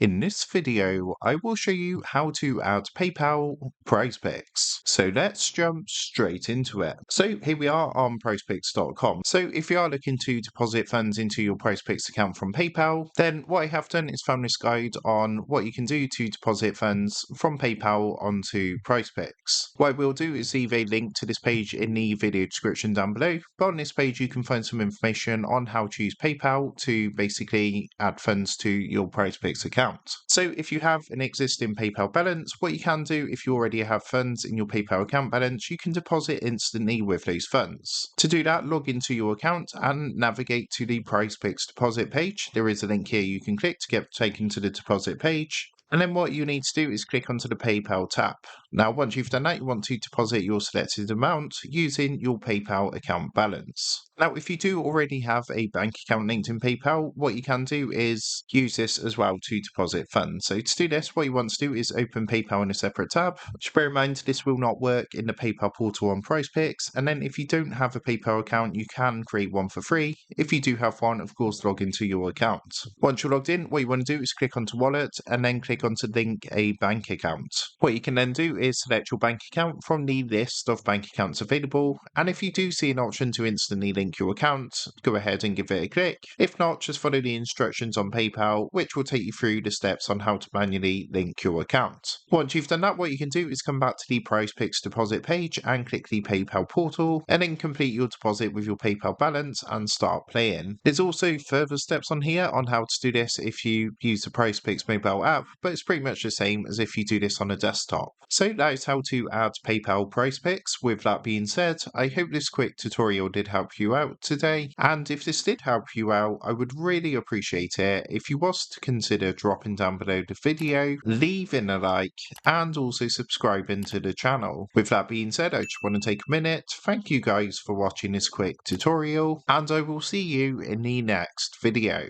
In this video, I will show you how to add PayPal Prizepicks. So let's jump straight into it. So here we are on Prizepicks.com. So if you are looking to deposit funds into your Prizepicks account from PayPal, then what I have done is found this guide on what you can do to deposit funds from PayPal onto Prizepicks. What I will do is leave a link to this page in the video description down below. But on this page, you can find some information on how to use PayPal to basically add funds to your Prizepicks account. So if you have an existing PayPal balance, what you can do if you already have funds in your PayPal account balance, you can deposit instantly with those funds. To do that, log into your account and navigate to the Prizepicks deposit page. There is a link here you can click to get taken to the deposit page. And then what you need to do is click onto the PayPal tab. Now, once you've done that, you want to deposit your selected amount using your PayPal account balance. Now, if you do already have a bank account linked in PayPal, what you can do is use this as well to deposit funds. So to do this, what you want to do is open PayPal in a separate tab. Just bear in mind, this will not work in the PayPal portal on Prizepicks. And then if you don't have a PayPal account, you can create one for free. If you do have one, of course, log into your account. Once you're logged in, what you want to do is click onto Wallet and then click onto Link a Bank Account. What you can then do is select your bank account from the list of bank accounts available. And if you do see an option to instantly link your account, go ahead and give it a click. If not, just follow the instructions on PayPal, which will take you through the steps on how to manually link your account. Once you've done that, what you can do is come back to the Prizepicks deposit page and click the PayPal portal, and then complete your deposit with your PayPal balance and start playing. There's also further steps on here on how to do this if you use the Prizepicks mobile app, but it's pretty much the same as if you do this on a desktop. So that is how to add PayPal Prizepicks. With that being said, I hope this quick tutorial did help you out today, and if this did help you out, I would really appreciate it if you was to consider dropping down below the video, leaving a like, and also subscribing to the channel. With that being said, I just want to take a minute, thank you guys for watching this quick tutorial, and I will see you in the next video.